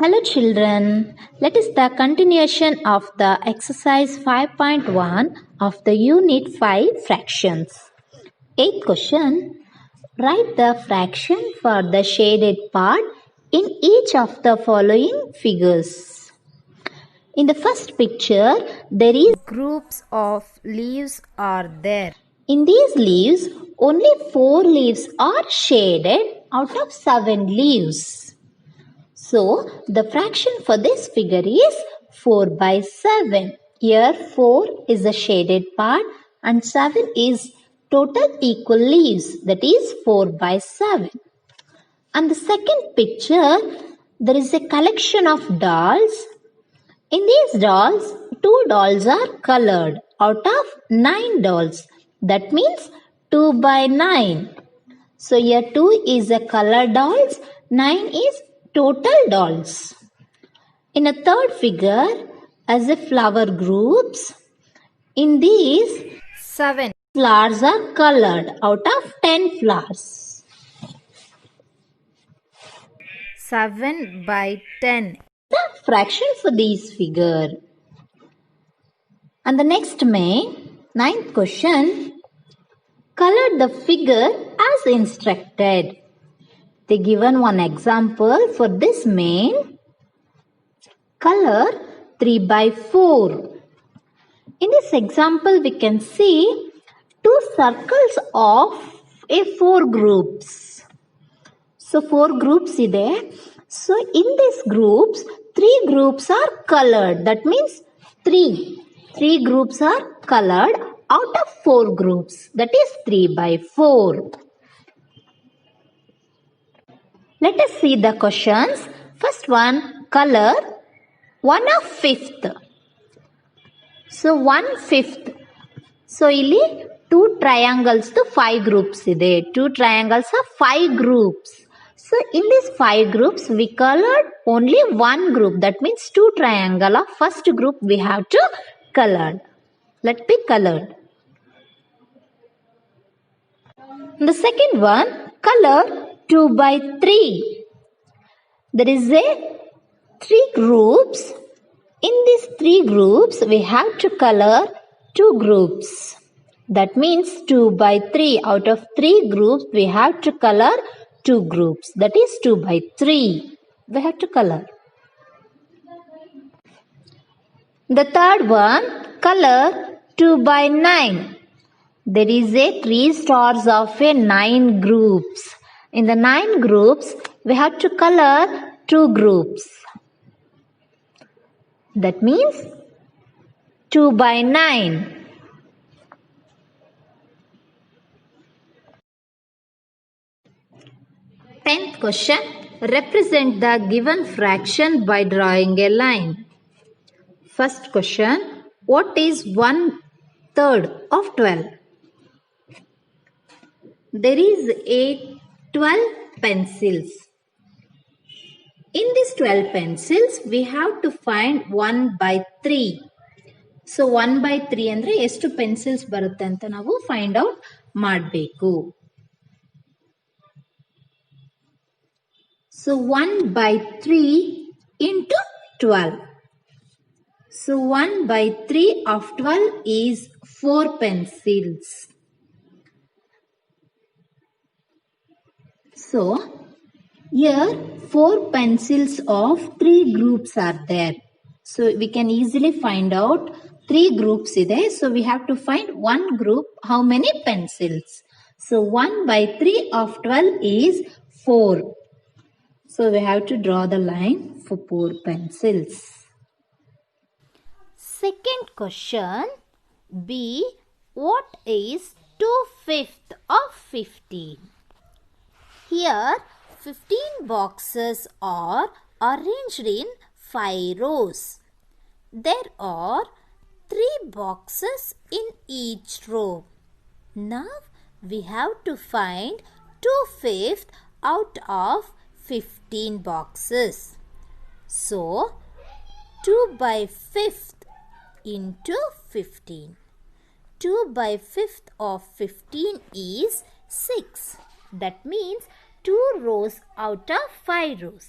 Hello children, let us the continuation of the exercise 5.1 of the unit 5 fractions. 8th question, write the fraction for the shaded part in each of the following figures. In the first picture, there is Groups of leaves are there. in these leaves, only 4 leaves are shaded out of 7 leaves. So, the fraction for this figure is 4 by 7. Here 4 is the shaded part and 7 is total equal leaves, that is 4 by 7. And the second picture, there is a collection of dolls. In these dolls, 2 dolls are colored out of 9 dolls. That means 2 by 9. So here 2 is a colored dolls, 9 is total dolls. In a third figure, as a flower groups, in these 7. flowers are colored out of 10 flowers. 7 by 10. The fraction for these figure. And the next ninth question, color the figure as instructed. They given one example for this main. Color 3 by 4. In this example, we can see 2 circles of a 4 groups. So 4 groups is there. So in these groups, 3 groups are colored. That means 3. 3 groups are colored out of 4 groups. That is 3 by 4. Let us see the questions. First one, color 1/5. So 1/5. So ಇಲ್ಲಿ 2 triangles to 5 groups ಇದೆ. 2 triangles are 5 groups. So in these 5 groups we colored only one group. That means 2 triangle of first group we have to color. Let be colored. The second one, color 2 by 3. There is a 3 groups. In these 3 groups, we have to color 2 groups. That means 2 by 3. Out of 3 groups, we have to color 2 groups. That is 2 by 3. We have to color. The third one, color 2 by 9. There is a 3 stars of a 9 groups. In the 9 groups, we have to color 2 groups. That means 2 by 9. Tenth question. Represent the given fraction by drawing a line. First question. What is 1/3 of 12? There is a 12 pencils. In these 12 pencils, we have to find 1 by 3. So 1 by 3 ಅಂದರೆ ಎಷ್ಟು pencils ಬರುತ್ತೆ ಅಂತ ನಾವು find out ಮಾಡಬೇಕು. So 1 by 3 into 12. So 1 by 3 of 12 is 4 pencils. So here 4 pencils of 3 groups are there. So we can easily find out 3 groups ide. So we have to find one group how many pencils. So 1 by 3 of 12 is 4. So we have to draw the line for 4 pencils. Second question. B. What is 2/5 of 15? Here 15 boxes are arranged in 5 rows. There are 3 boxes in each row. Now we have to find 2/5 out of 15 boxes. So 2 by 5th into 15. 2 by 5th of 15 is 6. That means 2 rows out of 5 rows.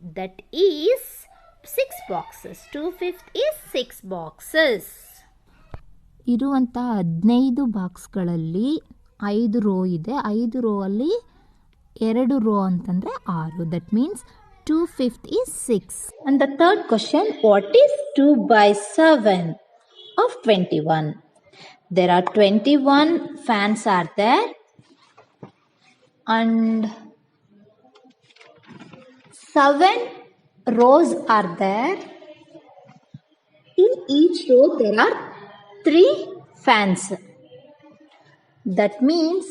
That is 6 boxes. 2/5 is 6 boxes. ಇರುವಂಥ 15 ಬಾಕ್ಸ್ಗಳಲ್ಲಿ 5 rho ಇದೆ. 5 rho ಅಲ್ಲಿ 2 rho ಅಂತಂದರೆ 6. That means 2/5 is 6. And the third question, what is 2 by 7 of 21? There are 21 fans are there and 7 rows are there. In each row there are 3 fans. That means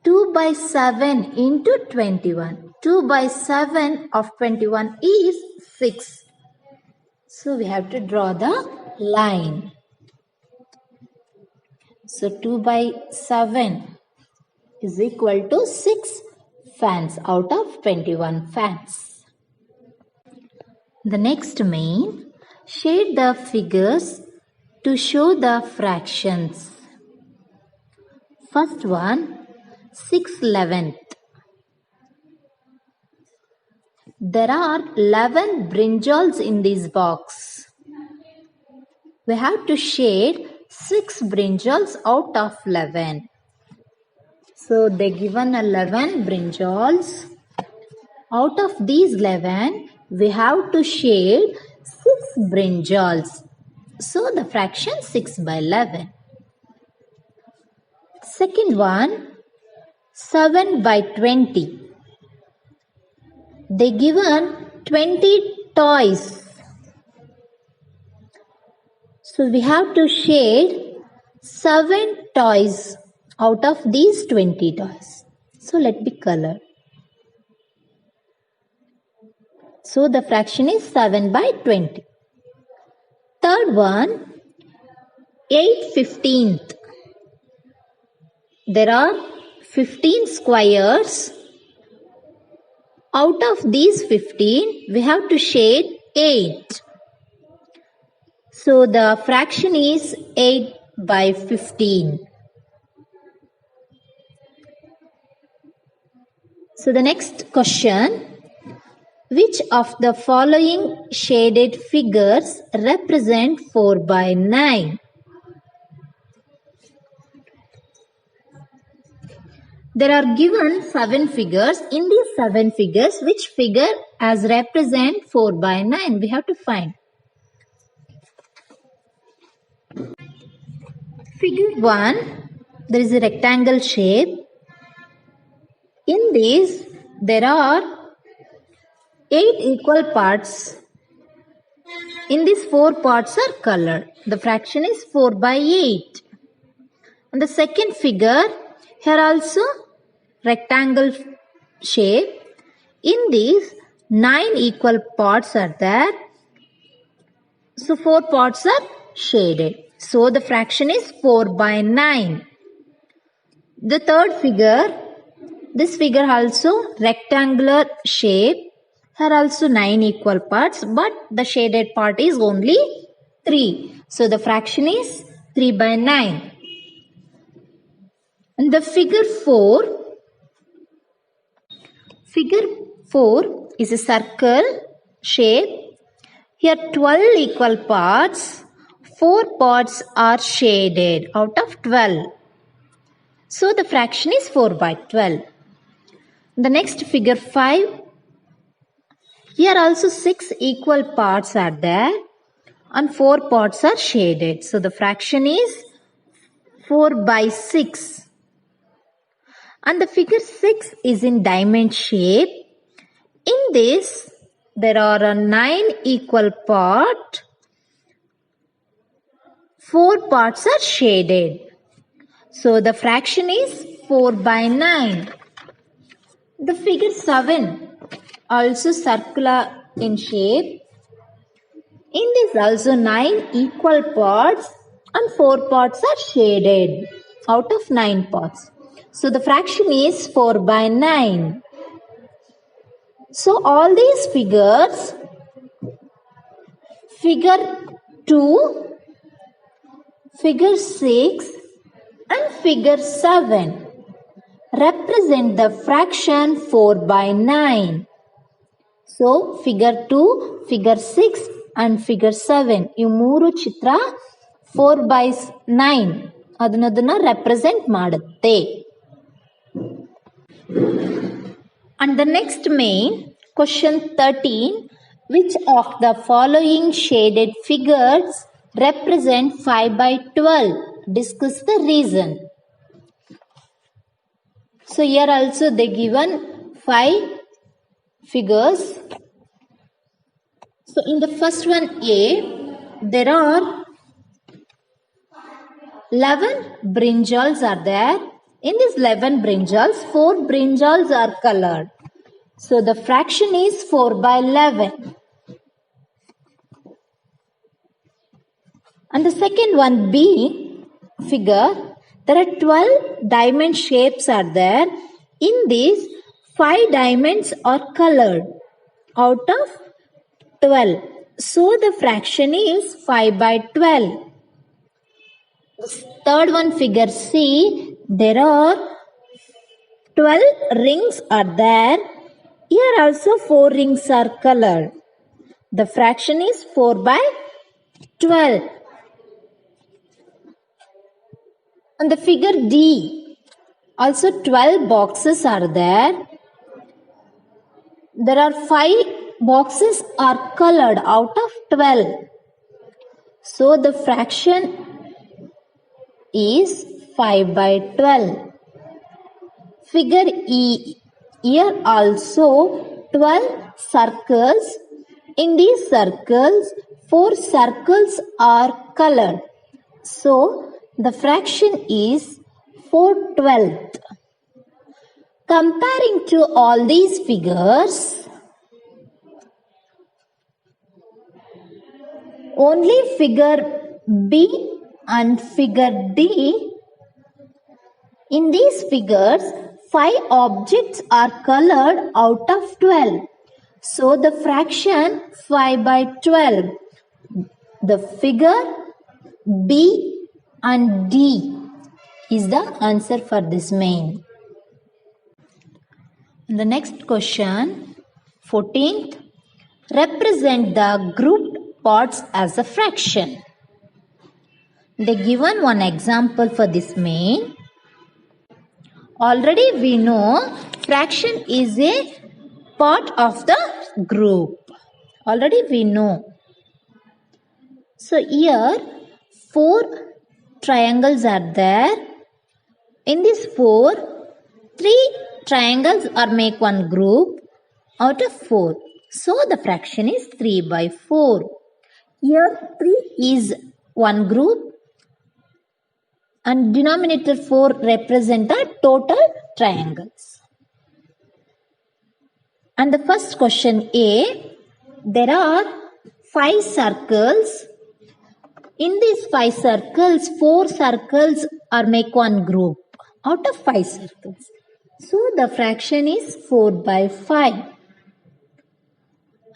2 by 7 into 21. 2 by 7 of 21 is 6. So we have to draw the line. So 2 by 7 is equal to 6 fans out of 21 fans. The next main, shade the figures to show the fractions. First one, 6/11. There are 11 brinjals in this box. We have to shade 6 brinjals out of 11. So they given 11 brinjals. Out of these 11, we have to shade 6 brinjals. So the fraction 6/11. Second one, 7/20. They given 20 toys. So we have to shade 7 toys out of these 20 toys. So let me color. So the fraction is 7/20. Third one, 8/15. There are 15 squares. Out of these 15, we have to shade 8. So the fraction is 8/15. So the next question, which of the following shaded figures represent 4/9? There are given 7 figures. In these 7 figures, which figure as represent 4/9? We have to find. Figure 1, there is a rectangle shape. In this, there are 8 equal parts. In these 4 parts are colored. The fraction is 4/8. And the second figure, here also rectangle shape. In these 9 equal parts are there. So 4 parts are shaded. So the fraction is 4/9. The third figure, this figure also rectangular shape. Here also 9 equal parts, but the shaded part is only 3. So the fraction is 3/9. And the figure 4. Figure 4 is a circle shape. Here 12 equal parts. 4 parts are shaded out of 12. So the fraction is 4/12. The next figure 5. Here also 6 equal parts are there and 4 parts are shaded. So the fraction is 4/6. And the figure 6 is in diamond shape. In this, there are 9 equal parts. 4 parts are shaded. So the fraction is 4/9. The figure 7, also circular in shape. In this also 9 equal parts and 4 parts are shaded out of 9 parts. So the fraction is 4/9. So all these figures, figure 2, figure 6 and figure 7 represent the fraction 4/9. So figure 2, figure 6 and figure 7 ಈ ಮೂರು ಚಿತ್ರ 4/9 ಅದನ್ನ represent ಮಾಡುತ್ತೆ. And the next main question 13, which of the following shaded figures represent 5/12? Discuss the reason. So here also they given 5 figures. So in the first one A, there are 11 brinjals are there. In these 11 brinjals, 4 brinjals are colored. So the fraction is 4/11. And the second one B figure, there are 12 diamond shapes are there. In these, 5 diamonds are colored out of 12. So the fraction is 5/12. Third one figure C, there are 12 rings are there. Here also 4 rings are colored. The fraction is 4/12. On the figure D, also 12 boxes are there. There are 5 boxes are colored out of 12. So the fraction is 5/12. Figure E, here also 12 circles. In these circles, 4 circles are colored. So the fraction is 4/12. Comparing to all these figures, only figure B and figure D, in these figures 5 objects are colored out of 12. So the fraction 5/12. The figure B and D is the answer for this main. The next question 14th, represent the grouped parts as a fraction. They given one example for this main. Already we know fraction is a part of the group. Already we know. So here 4 triangles are there. In these 4, 3 triangles are make one group out of 4. So the fraction is 3/4. Here 3 is one group and denominator 4 represent the total triangles. And the first question A, there are 5 circles. In these 5 circles, 4 circles are make one group out of 5 circles. So the fraction is 4/5.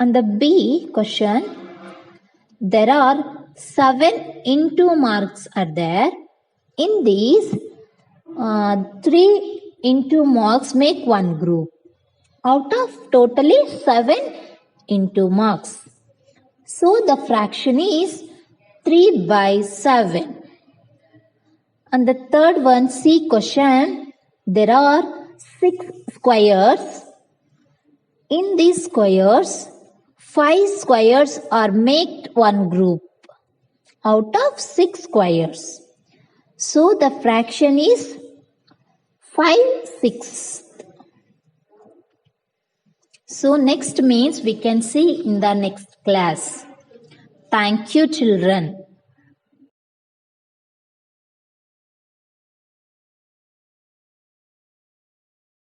And the B question, there are 7 into marks are there. In these, 3 into marks make one group out of totally 7 into marks. So the fraction is 3/7. And the third one C question, there are 6 squares. In these squares, 5 squares are made one group out of 6 squares. So the fraction is 5/6. So next means we can see in the next class. Thank you, children.